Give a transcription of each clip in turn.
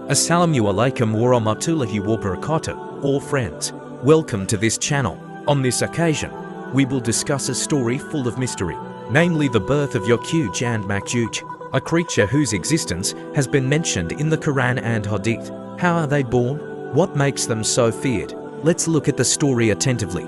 Assalamu alaikum wa rahmatullahi wa barakatuh, all friends. Welcome to this channel. On this occasion, we will discuss a story full of mystery, namely the birth of Yakjuj and Makjuj, a creature whose existence has been mentioned in the Qur'an and hadith. How are they born? What makes them so feared? Let's look at the story attentively.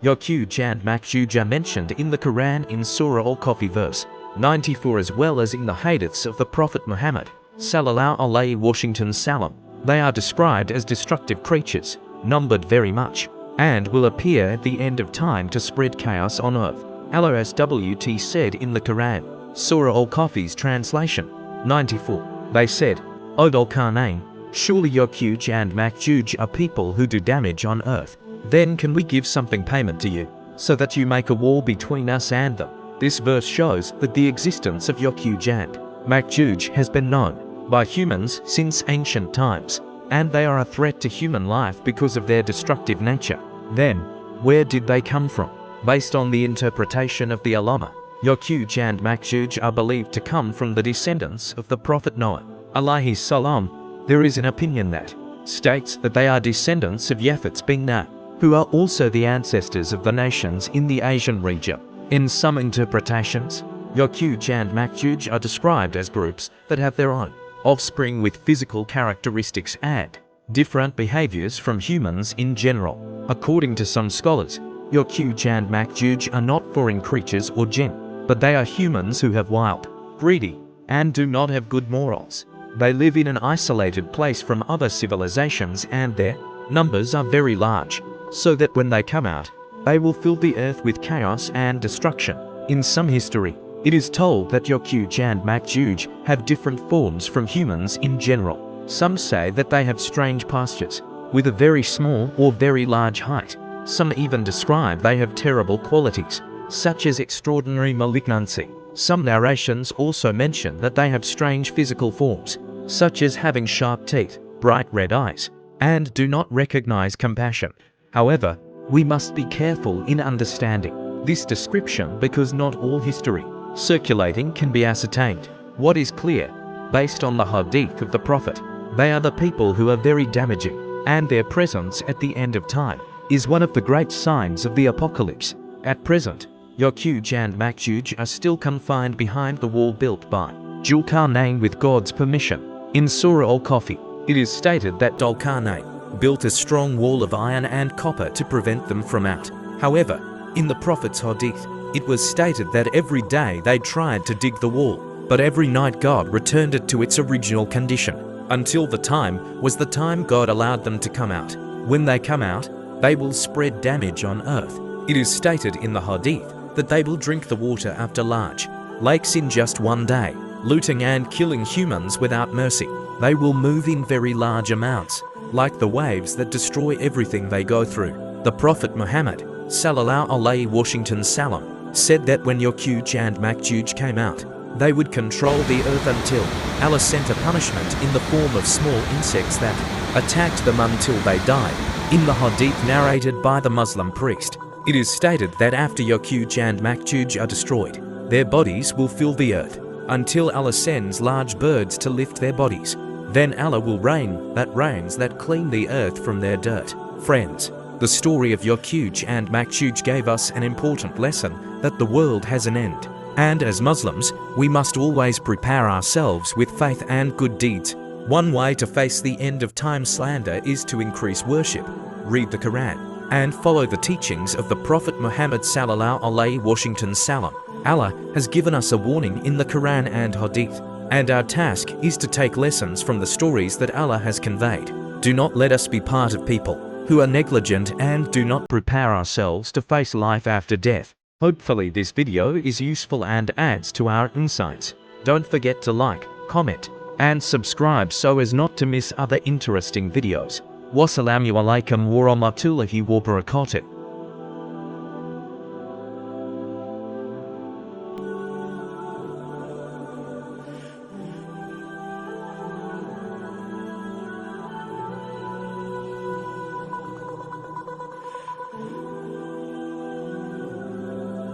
Yakjuj and Makjuj are mentioned in the Quran in Surah Al-Kahfi verse 94 as well as in the hadiths of the Prophet Muhammad sallallahu alaihi wasallam. They are described as destructive creatures, numbered very much, and will appear at the end of time to spread chaos on earth. Allah SWT said in the Quran, Surah Al-Kahfi's translation 94, they said, O Dhul-Qarnayn, surely Yakjuj and Makjuj are people who do damage on earth. Then can we give something payment to you, so that you make a wall between us and them? This verse shows that the existence of Yakjuj and Makjuj has been known by humans since ancient times, and they are a threat to human life because of their destructive nature. Then, where did they come from? Based on the interpretation of the ulama, Yakjuj and Makjuj are believed to come from the descendants of the Prophet Noah alayhi salam. There is an opinion that states that they are descendants of Yafets bin Noah, who are also the ancestors of the nations in the Asian region. In some interpretations, Yakjuj and Makjuj are described as groups that have their own offspring with physical characteristics and different behaviors from humans in general. According to some scholars, Yakjuj and Makjuj are not foreign creatures or jinn, but they are humans who have wild, greedy, and do not have good morals. They live in an isolated place from other civilizations and their numbers are very large, so that when they come out, they will fill the earth with chaos and destruction. In some history, it is told that Yakjuj and Makjuj have different forms from humans in general. Some say that they have strange postures, with a very small or very large height. Some even describe they have terrible qualities, such as extraordinary malignancy. Some narrations also mention that they have strange physical forms, such as having sharp teeth, bright red eyes, and do not recognize compassion. However, we must be careful in understanding this description because not all history circulating can be ascertained. What is clear, based on the hadith of the Prophet, they are the people who are very damaging, and their presence at the end of time is one of the great signs of the apocalypse. At present, Yakjuj and Makjuj are still confined behind the wall built by Dhul-Qarnayn with God's permission. In Surah Al-Kahfi, it is stated that Dhul-Qarnayn built a strong wall of iron and copper to prevent them from out. However, in the Prophet's hadith, it was stated that every day they tried to dig the wall, but every night God returned it to its original condition, until the time was the time God allowed them to come out. When they come out, they will spread damage on earth. It is stated in the hadith that they will drink the water after large lakes in just one day, looting and killing humans without mercy. They will move in very large amounts, like the waves that destroy everything they go through. The Prophet Muhammad sallallahu alaihi wasallam said that when Yakjuj and Makjuj came out, they would control the earth until Allah sent a punishment in the form of small insects that attacked them until they died. In the hadith narrated by the Muslim priest, it is stated that after Yakjuj and Makjuj are destroyed, their bodies will fill the earth until Allah sends large birds to lift their bodies. Then Allah will rain rains that clean the earth from their dirt. Friends, the story of Yakjuj and Makjuj gave us an important lesson that the world has an end. And as Muslims, we must always prepare ourselves with faith and good deeds. One way to face the end of time slander is to increase worship, read the Quran, and follow the teachings of the Prophet Muhammad sallallahu alaihi wasallam. Allah has given us a warning in the Quran and hadith, and our task is to take lessons from the stories that Allah has conveyed. Do not let us be part of people who are negligent and do not prepare ourselves to face life after death. Hopefully this video is useful and adds to our insights. Don't forget to like, comment, and subscribe so as not to miss other interesting videos. Wassalamu alaikum wa rahmatullahi wa barakatuh.